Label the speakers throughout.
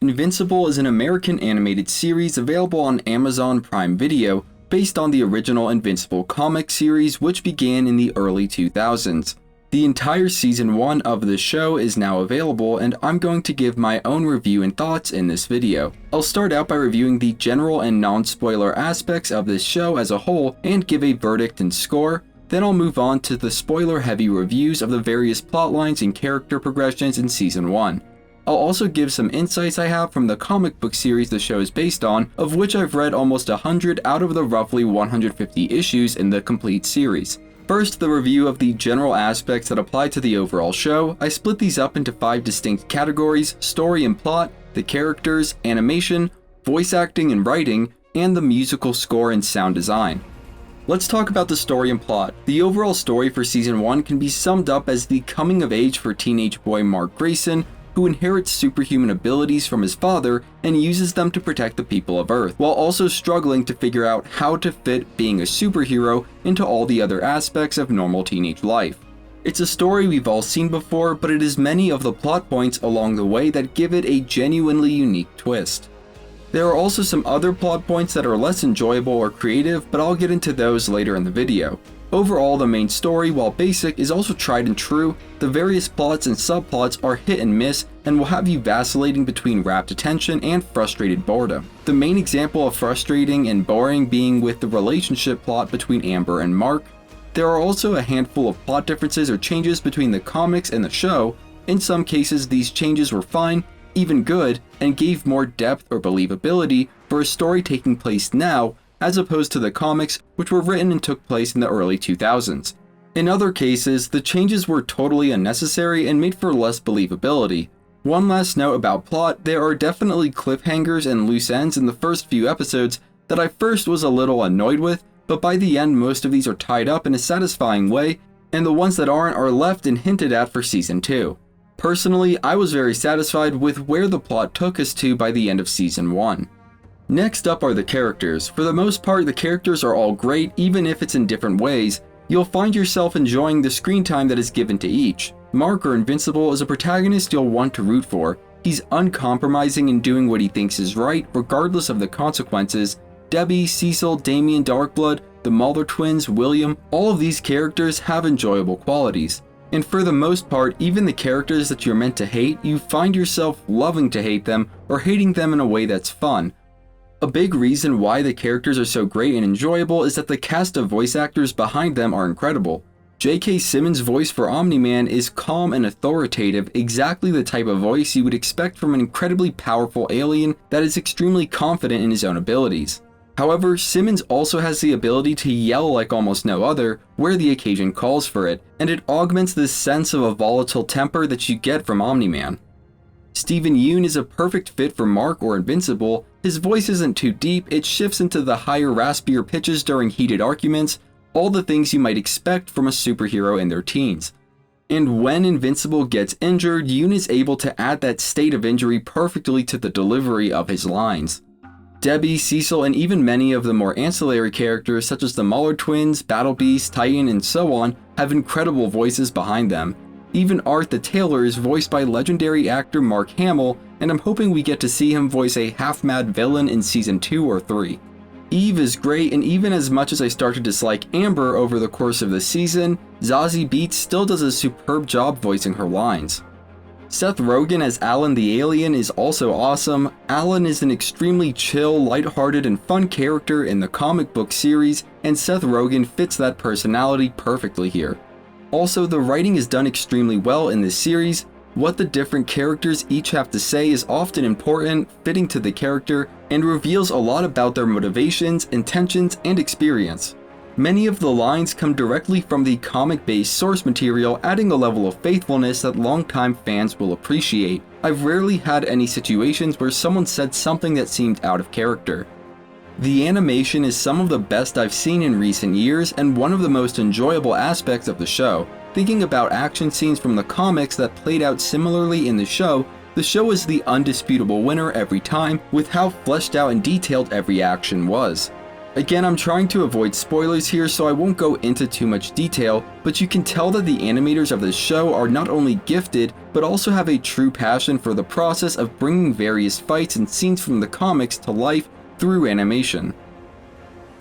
Speaker 1: Invincible is an American animated series available on Amazon Prime Video based on the original Invincible comic series, which began in the early 2000s. The entire season 1 of the show is now available, and I'm going to give my own review and thoughts in this video. I'll start out by reviewing the general and non-spoiler aspects of this show as a whole and give a verdict and score. Then I'll move on to the spoiler-heavy reviews of the various plotlines and character progressions in season 1. I'll also give some insights I have from the comic book series the show is based on, of which I've read almost 100 out of the roughly 150 issues in the complete series. First, the review of the general aspects that apply to the overall show. I split these up into 5 distinct categories: story and plot, the characters, animation, voice acting and writing, and the musical score and sound design. Let's talk about the story and plot. The overall story for season 1 can be summed up as the coming of age for teenage boy Mark Grayson, who inherits superhuman abilities from his father and uses them to protect the people of Earth, while also struggling to figure out how to fit being a superhero into all the other aspects of normal teenage life. It's a story we've all seen before, but it is many of the plot points along the way that give it a genuinely unique twist. There are also some other plot points that are less enjoyable or creative, but I'll get into those later in the video. Overall, the main story, while basic, is also tried and true. The various plots and subplots are hit and miss and will have you vacillating between rapt attention and frustrated boredom. The main example of frustrating and boring being with the relationship plot between Amber and Mark. There are also a handful of plot differences or changes between the comics and the show. In some cases, these changes were fine, even good, and gave more depth or believability for a story taking place now, as opposed to the comics, which were written and took place in the early 2000s. In other cases, the changes were totally unnecessary and made for less believability. One last note about plot: there are definitely cliffhangers and loose ends in the first few episodes that I first was a little annoyed with, but by the end most of these are tied up in a satisfying way, and the ones that aren't are left and hinted at for season 2. Personally, I was very satisfied with where the plot took us to by the end of season 1. Next up are the characters. For the most part, the characters are all great, even if it's in different ways. You'll find yourself enjoying the screen time that is given to each. Mark, or Invincible, is a protagonist you'll want to root for. He's uncompromising in doing what he thinks is right, regardless of the consequences. Debbie, Cecil, Damien Darkblood, the Mauler Twins, William, all of these characters have enjoyable qualities. And for the most part, even the characters that you're meant to hate, you find yourself loving to hate them, or hating them in a way that's fun. A big reason why the characters are so great and enjoyable is that the cast of voice actors behind them are incredible. J.K. Simmons' voice for Omni-Man is calm and authoritative, exactly the type of voice you would expect from an incredibly powerful alien that is extremely confident in his own abilities. However, Simmons also has the ability to yell like almost no other, where the occasion calls for it, and it augments this sense of a volatile temper that you get from Omni-Man. Steven Yeun is a perfect fit for Mark or Invincible. His voice isn't too deep, it shifts into the higher, raspier pitches during heated arguments, all the things you might expect from a superhero in their teens. And when Invincible gets injured, Yeun is able to add that state of injury perfectly to the delivery of his lines. Debbie, Cecil, and even many of the more ancillary characters such as the Mauler Twins, Battle Beast, Titan, and so on have incredible voices behind them. Even Art the Tailor is voiced by legendary actor Mark Hamill, and I'm hoping we get to see him voice a half-mad villain in season 2 or 3. Eve is great, and even as much as I start to dislike Amber over the course of the season, Zazie Beetz still does a superb job voicing her lines. Seth Rogen as Alan the Alien is also awesome. Alan is an extremely chill, lighthearted, and fun character in the comic book series, and Seth Rogen fits that personality perfectly here. Also, the writing is done extremely well in this series. What the different characters each have to say is often important, fitting to the character, and reveals a lot about their motivations, intentions, and experience. Many of the lines come directly from the comic-based source material, adding a level of faithfulness that longtime fans will appreciate. I've rarely had any situations where someone said something that seemed out of character. The animation is some of the best I've seen in recent years and one of the most enjoyable aspects of the show. Thinking about action scenes from the comics that played out similarly in the show is the undisputable winner every time with how fleshed out and detailed every action was. Again, I'm trying to avoid spoilers here, so I won't go into too much detail, but you can tell that the animators of this show are not only gifted, but also have a true passion for the process of bringing various fights and scenes from the comics to life through animation.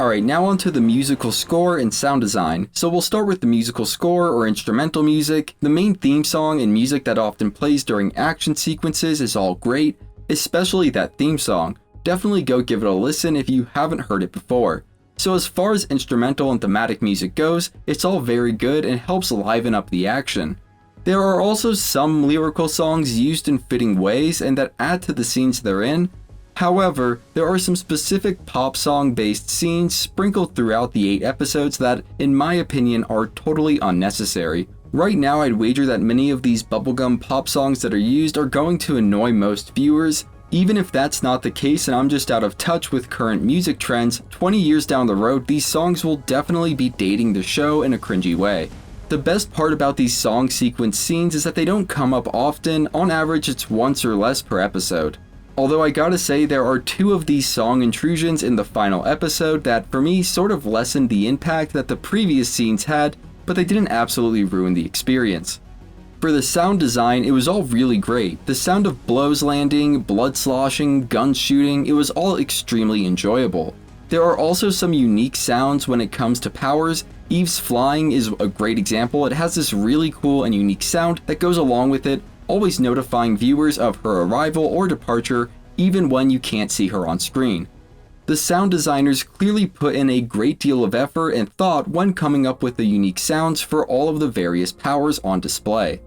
Speaker 1: Alright, now onto the musical score and sound design. So we'll start with the musical score or instrumental music. The main theme song and music that often plays during action sequences is all great, especially that theme song. Definitely go give it a listen if you haven't heard it before. So as far as instrumental and thematic music goes, it's all very good and helps liven up the action. There are also some lyrical songs used in fitting ways and that add to the scenes they're in. However, there are some specific pop song based scenes sprinkled throughout the 8 episodes that, in my opinion, are totally unnecessary. Right now, I'd wager that many of these bubblegum pop songs that are used are going to annoy most viewers. Even if that's not the case and I'm just out of touch with current music trends, 20 years down the road, these songs will definitely be dating the show in a cringy way. The best part about these song sequence scenes is that they don't come up often. On average, it's once or less per episode. Although I gotta say, there are 2 of these song intrusions in the final episode that for me sort of lessened the impact that the previous scenes had, but they didn't absolutely ruin the experience. For the sound design, it was all really great. The sound of blows landing, blood sloshing, gun shooting, it was all extremely enjoyable. There are also some unique sounds when it comes to powers. Eve's flying is a great example. It has this really cool and unique sound that goes along with it, always notifying viewers of her arrival or departure even when you can't see her on screen. The sound designers clearly put in a great deal of effort and thought when coming up with the unique sounds for all of the various powers on display.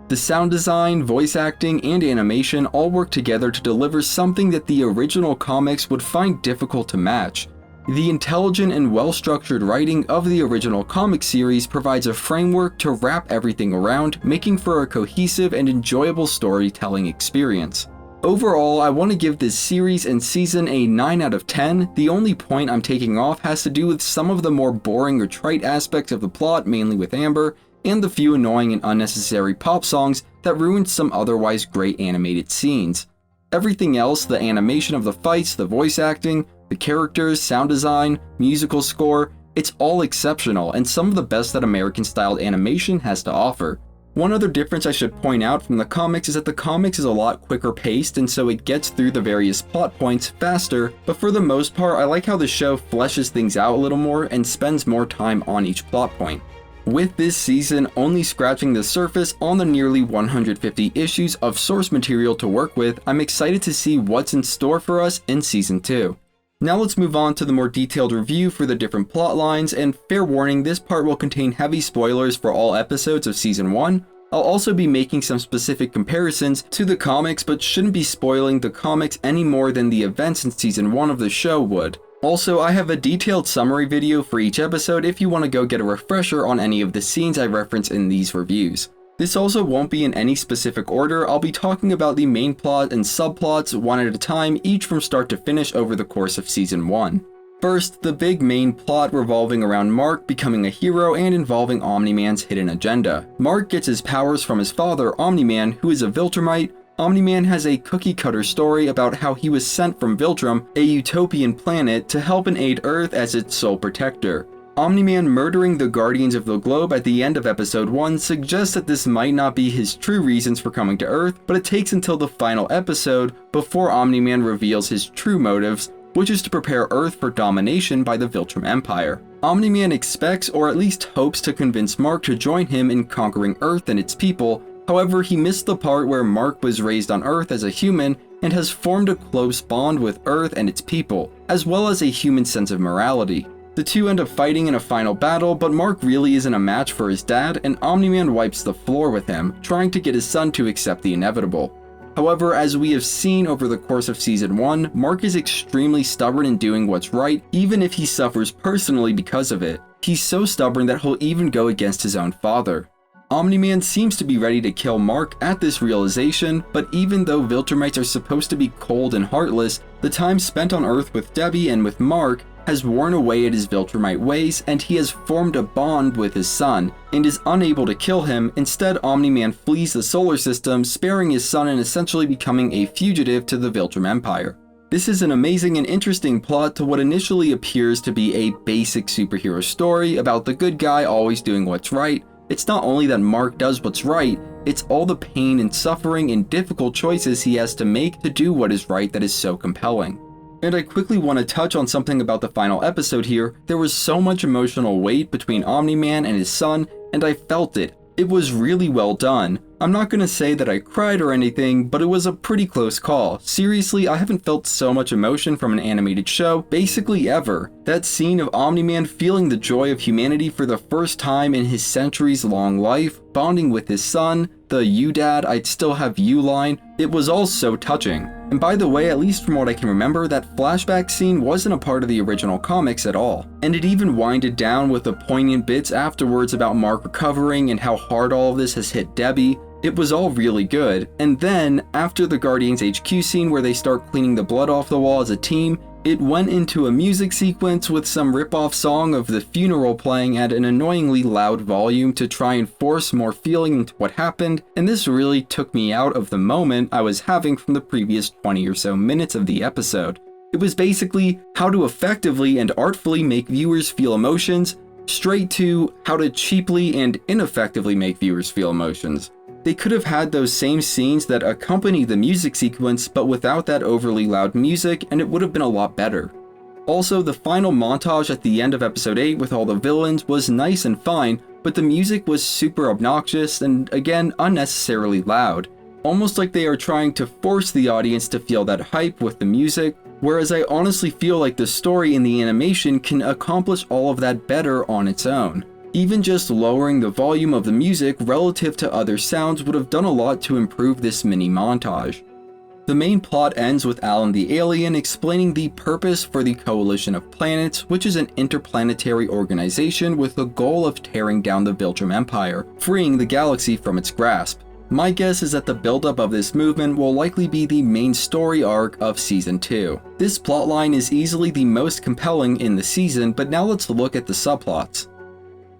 Speaker 1: The sound design, voice acting, and animation all work together to deliver something that the original comics would find difficult to match. The intelligent and well-structured writing of the original comic series provides a framework to wrap everything around, making for a cohesive and enjoyable storytelling experience. Overall, I want to give this series and season a 9 out of 10. The only point I'm taking off has to do with some of the more boring or trite aspects of the plot, mainly with Amber, and the few annoying and unnecessary pop songs that ruined some otherwise great animated scenes. Everything else, the animation of the fights, the voice acting, the characters, sound design, musical score, it's all exceptional and some of the best that American-styled animation has to offer. One other difference I should point out from the comics is that the comics is a lot quicker paced and so it gets through the various plot points faster, but for the most part I like how the show fleshes things out a little more and spends more time on each plot point. With this season only scratching the surface on the nearly 150 issues of source material to work with, I'm excited to see what's in store for us in season 2. Now let's move on to the more detailed review for the different plot lines, and fair warning, this part will contain heavy spoilers for all episodes of season 1. I'll also be making some specific comparisons to the comics, but shouldn't be spoiling the comics any more than the events in season 1 of the show would. Also, I have a detailed summary video for each episode if you want to go get a refresher on any of the scenes I reference in these reviews. This also won't be in any specific order. I'll be talking about the main plot and subplots one at a time, each from start to finish over the course of season 1. First, the big main plot revolving around Mark becoming a hero and involving Omni-man's hidden agenda. Mark gets his powers from his father, Omni-man, who is a Viltrumite. Omni-man has a cookie-cutter story about how he was sent from Viltrum, a utopian planet, to help and aid Earth as its sole protector. Omni-man murdering the Guardians of the Globe at the end of episode 1 suggests that this might not be his true reasons for coming to Earth, but it takes until the final episode before Omni-man reveals his true motives, which is to prepare Earth for domination by the Viltrum Empire. Omni-man expects, or at least hopes, to convince Mark to join him in conquering Earth and its people. However, he missed the part where Mark was raised on Earth as a human and has formed a close bond with Earth and its people, as well as a human sense of morality. The two end up fighting in a final battle, but Mark really isn't a match for his dad, and Omni-man wipes the floor with him, trying to get his son to accept the inevitable. However, as we have seen over the course of season 1, Mark is extremely stubborn in doing what's right, even if he suffers personally because of it. He's so stubborn that he'll even go against his own father. Omni-man seems to be ready to kill Mark at this realization, but even though Viltrumites are supposed to be cold and heartless, the time spent on Earth with Debbie and with Mark has worn away at his Viltrumite ways, and he has formed a bond with his son, and is unable to kill him. Instead, Omni-man flees the solar system, sparing his son and essentially becoming a fugitive to the Viltrum Empire. This is an amazing and interesting plot to what initially appears to be a basic superhero story about the good guy always doing what's right. It's not only that Mark does what's right, it's all the pain and suffering and difficult choices he has to make to do what is right that is so compelling. And I quickly want to touch on something about the final episode here. There was so much emotional weight between Omni-Man and his son, and I felt it. It was really well done. I'm not gonna say that I cried or anything, but it was a pretty close call. Seriously, I haven't felt so much emotion from an animated show, basically ever. That scene of Omni-Man feeling the joy of humanity for the first time in his centuries-long life, bonding with his son, the "you dad, I'd still have you" line, it was all so touching. And by the way, at least from what I can remember, that flashback scene wasn't a part of the original comics at all. And it even winded down with the poignant bits afterwards about Mark recovering and how hard all of this has hit Debbie. It was all really good. And then, after the Guardians HQ scene where they start cleaning the blood off the wall as a team, it went into a music sequence with some rip-off song of The Funeral playing at an annoyingly loud volume to try and force more feeling into what happened, and this really took me out of the moment I was having from the previous 20 or so minutes of the episode. It was basically how to effectively and artfully make viewers feel emotions, straight to how to cheaply and ineffectively make viewers feel emotions. They could have had those same scenes that accompany the music sequence, but without that overly loud music, and it would have been a lot better. Also, the final montage at the end of episode 8 with all the villains was nice and fine, but the music was super obnoxious and, again, unnecessarily loud. Almost like they are trying to force the audience to feel that hype with the music, whereas I honestly feel like the story in the animation can accomplish all of that better on its own. Even just lowering the volume of the music relative to other sounds would have done a lot to improve this mini montage. The main plot ends with Alan the alien explaining the purpose for the Coalition of Planets, which is an interplanetary organization with the goal of tearing down the Viltrum Empire, freeing the galaxy from its grasp. My guess is that the buildup of this movement will likely be the main story arc of Season 2. This plotline is easily the most compelling in the season, but now let's look at the subplots.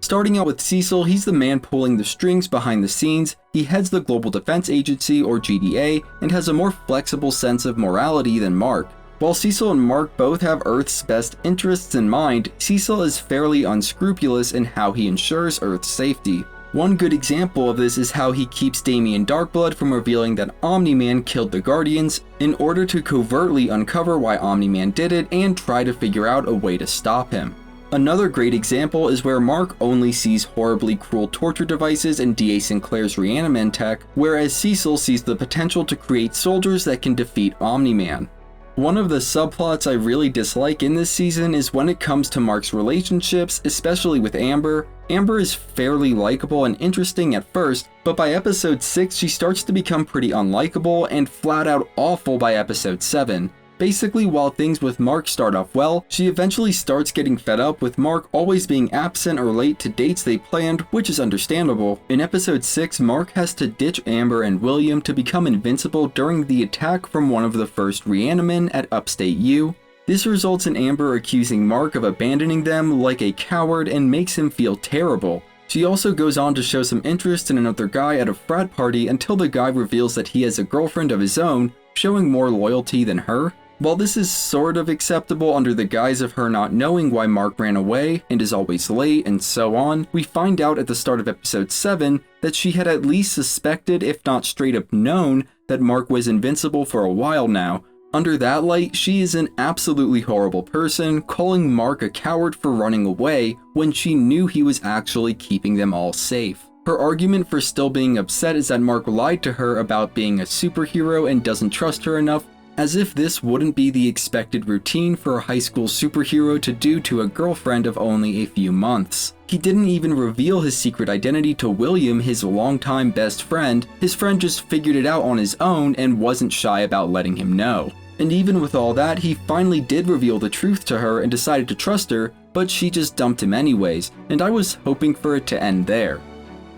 Speaker 1: Starting out with Cecil, he's the man pulling the strings behind the scenes. He heads the Global Defense Agency, or GDA, and has a more flexible sense of morality than Mark. While Cecil and Mark both have Earth's best interests in mind, Cecil is fairly unscrupulous in how he ensures Earth's safety. One good example of this is how he keeps Damian Darkblood from revealing that Omni-Man killed the Guardians in order to covertly uncover why Omni-Man did it and try to figure out a way to stop him. Another great example is where Mark only sees horribly cruel torture devices in D.A. Sinclair's Reaniman tech, whereas Cecil sees the potential to create soldiers that can defeat Omni-Man. One of the subplots I really dislike in this season is when it comes to Mark's relationships, especially with Amber. Amber is fairly likable and interesting at first, but by episode 6 she starts to become pretty unlikable and flat out awful by episode 7. Basically, while things with Mark start off well, she eventually starts getting fed up with Mark always being absent or late to dates they planned, which is understandable. In episode 6, Mark has to ditch Amber and William to become invincible during the attack from one of the first Reanimen at Upstate U. This results in Amber accusing Mark of abandoning them like a coward and makes him feel terrible. She also goes on to show some interest in another guy at a frat party until the guy reveals that he has a girlfriend of his own, showing more loyalty than her. While this is sort of acceptable under the guise of her not knowing why Mark ran away and is always late and so on, we find out at the start of episode 7 that she had at least suspected, if not straight up known, that Mark was invincible for a while now. Under that light, she is an absolutely horrible person, calling Mark a coward for running away when she knew he was actually keeping them all safe. Her argument for still being upset is that Mark lied to her about being a superhero and doesn't trust her enough, as if this wouldn't be the expected routine for a high school superhero to do to a girlfriend of only a few months. He didn't even reveal his secret identity to William, his longtime best friend. His friend just figured it out on his own and wasn't shy about letting him know. And even with all that, he finally did reveal the truth to her and decided to trust her, but she just dumped him anyways, and I was hoping for it to end there.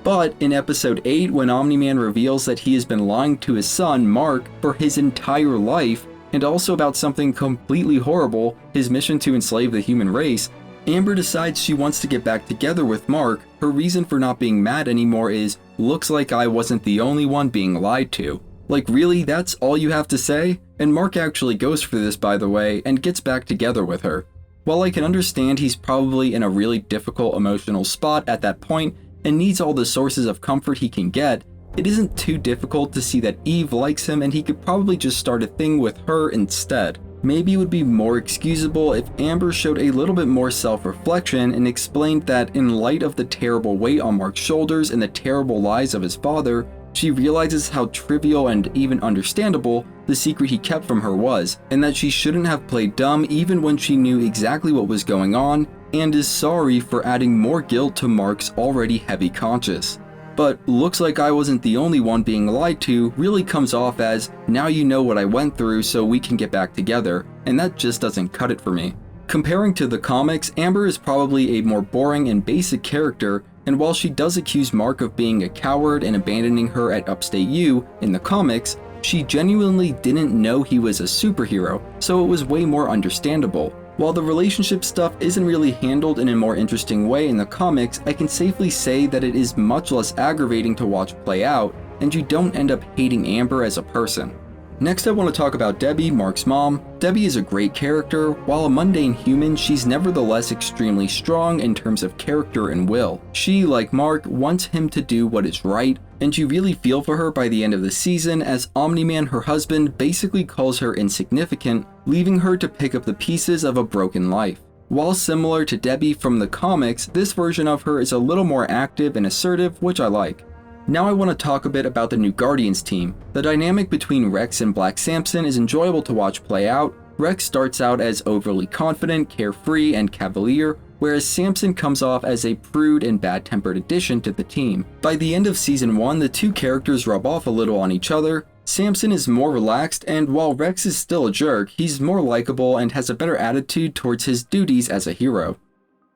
Speaker 1: But in episode 8, when Omni-Man reveals that he has been lying to his son, Mark, for his entire life, and also about something completely horrible, his mission to enslave the human race, Amber decides she wants to get back together with Mark. Her reason for not being mad anymore is, "Looks like I wasn't the only one being lied to." Like really, that's all you have to say? And Mark actually goes for this, by the way, and gets back together with her. While I can understand he's probably in a really difficult emotional spot at that point and needs all the sources of comfort he can get, it isn't too difficult to see that Eve likes him and he could probably just start a thing with her instead. Maybe it would be more excusable if Amber showed a little bit more self-reflection and explained that in light of the terrible weight on Mark's shoulders and the terrible lies of his father, she realizes how trivial and even understandable the secret he kept from her was, and that she shouldn't have played dumb even when she knew exactly what was going on, and is sorry for adding more guilt to Mark's already heavy conscience. But looks like I wasn't the only one being lied to really comes off as, now you know what I went through so we can get back together, and that just doesn't cut it for me. Comparing to the comics, Amber is probably a more boring and basic character, and while she does accuse Mark of being a coward and abandoning her at Upstate U in the comics, she genuinely didn't know he was a superhero, so it was way more understandable. While the relationship stuff isn't really handled in a more interesting way in the comics, I can safely say that it is much less aggravating to watch play out, and you don't end up hating Amber as a person. Next, I want to talk about Debbie, Mark's mom. Debbie is a great character. While a mundane human, she's nevertheless extremely strong in terms of character and will. She, like Mark, wants him to do what is right, and you really feel for her by the end of the season as Omni-Man, her husband, basically calls her insignificant, leaving her to pick up the pieces of a broken life. While similar to Debbie from the comics, this version of her is a little more active and assertive, which I like. Now I want to talk a bit about the new Guardians team. The dynamic between Rex and Black Samson is enjoyable to watch play out. Rex starts out as overly confident, carefree, and cavalier, whereas Samson comes off as a prude and bad-tempered addition to the team. By the end of Season 1, the two characters rub off a little on each other. Samson is more relaxed, and while Rex is still a jerk, he's more likable and has a better attitude towards his duties as a hero.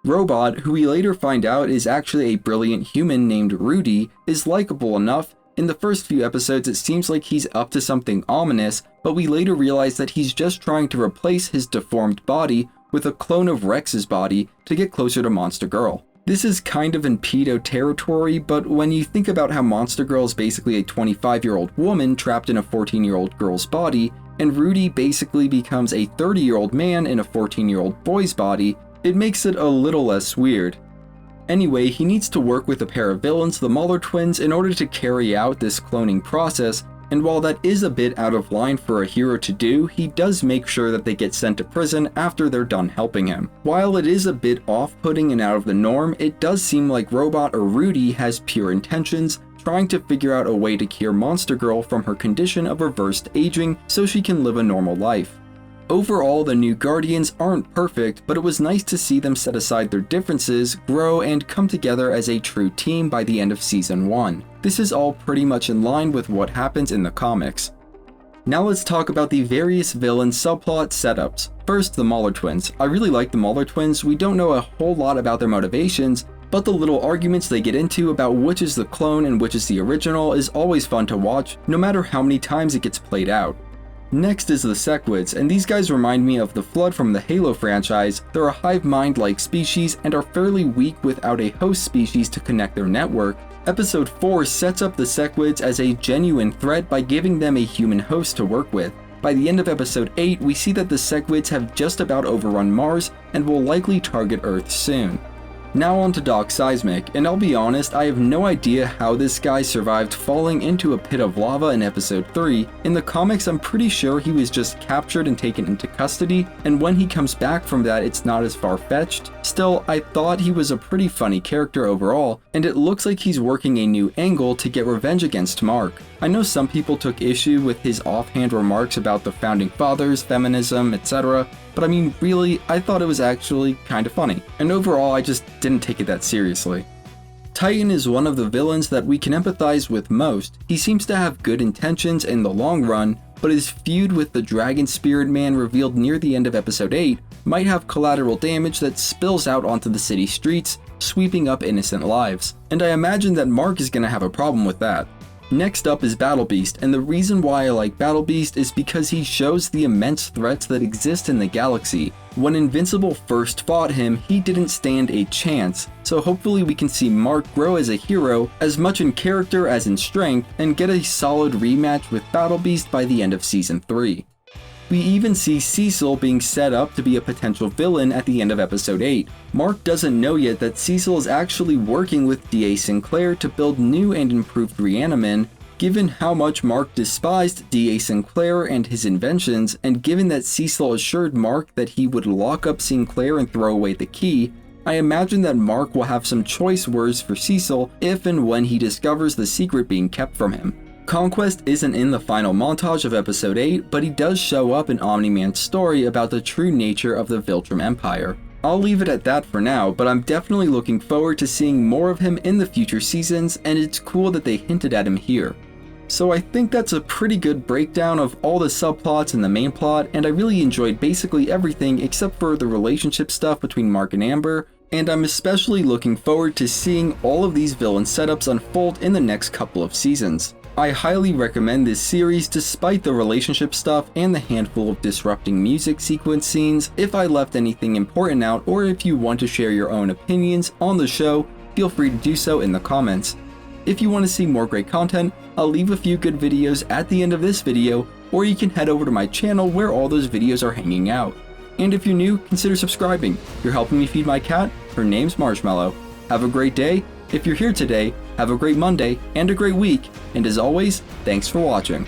Speaker 1: Robot, who we later find out is actually a brilliant human named Rudy, is likable enough. In the first few episodes it seems like he's up to something ominous, but we later realize that he's just trying to replace his deformed body with a clone of Rex's body to get closer to Monster Girl. This is kind of in pedo territory, but when you think about how Monster Girl is basically a 25-year-old woman trapped in a 14-year-old girl's body, and Rudy basically becomes a 30-year-old man in a 14-year-old boy's body, it makes it a little less weird. Anyway, he needs to work with a pair of villains, the Mauler Twins, in order to carry out this cloning process, and while that is a bit out of line for a hero to do, he does make sure that they get sent to prison after they're done helping him. While it is a bit off-putting and out of the norm, it does seem like Robot or Rudy has pure intentions, trying to figure out a way to cure Monster Girl from her condition of reversed aging so she can live a normal life. Overall, the new Guardians aren't perfect, but it was nice to see them set aside their differences, grow, and come together as a true team by the end of Season 1. This is all pretty much in line with what happens in the comics. Now let's talk about the various villain subplot setups. First, the Mauler Twins. I really like the Mauler Twins. We don't know a whole lot about their motivations, but the little arguments they get into about which is the clone and which is the original is always fun to watch, no matter how many times it gets played out. Next is the Sequids, and these guys remind me of the Flood from the Halo franchise. They're a hive mind-like species and are fairly weak without a host species to connect their network. Episode 4 sets up the Sequids as a genuine threat by giving them a human host to work with. By the end of episode 8, we see that the Sequids have just about overrun Mars and will likely target Earth soon. Now on to Doc Seismic, and I'll be honest, I have no idea how this guy survived falling into a pit of lava in episode 3. In the comics, I'm pretty sure he was just captured and taken into custody, and when he comes back from that, it's not as far-fetched. Still, I thought he was a pretty funny character overall, and it looks like he's working a new angle to get revenge against Mark. I know some people took issue with his offhand remarks about the Founding Fathers, feminism, etc., but I mean, really, I thought it was actually kinda funny, and overall I just didn't take it that seriously. Titan is one of the villains that we can empathize with most. He seems to have good intentions in the long run, but his feud with the Dragon Spirit Man revealed near the end of episode 8 might have collateral damage that spills out onto the city streets, sweeping up innocent lives, and I imagine that Mark is gonna have a problem with that. Next up is Battle Beast, and the reason why I like Battle Beast is because he shows the immense threats that exist in the galaxy. When Invincible first fought him, he didn't stand a chance, so hopefully we can see Mark grow as a hero, as much in character as in strength, and get a solid rematch with Battle Beast by the end of Season 3. We even see Cecil being set up to be a potential villain at the end of Episode 8. Mark doesn't know yet that Cecil is actually working with D.A. Sinclair to build new and improved Reaniman. Given how much Mark despised D.A. Sinclair and his inventions, and given that Cecil assured Mark that he would lock up Sinclair and throw away the key, I imagine that Mark will have some choice words for Cecil if and when he discovers the secret being kept from him. Conquest isn't in the final montage of Episode 8, but he does show up in Omni-Man's story about the true nature of the Viltrum Empire. I'll leave it at that for now, but I'm definitely looking forward to seeing more of him in the future seasons, and it's cool that they hinted at him here. So I think that's a pretty good breakdown of all the subplots in the main plot, and I really enjoyed basically everything except for the relationship stuff between Mark and Amber, and I'm especially looking forward to seeing all of these villain setups unfold in the next couple of seasons. I highly recommend this series despite the relationship stuff and the handful of disrupting music sequence scenes. If I left anything important out, or if you want to share your own opinions on the show, feel free to do so in the comments. If you want to see more great content, I'll leave a few good videos at the end of this video, or you can head over to my channel where all those videos are hanging out. And if you're new, consider subscribing. You're helping me feed my cat. Her name's Marshmallow. Have a great day. If you're here today, have a great Monday and a great week, and as always, thanks for watching.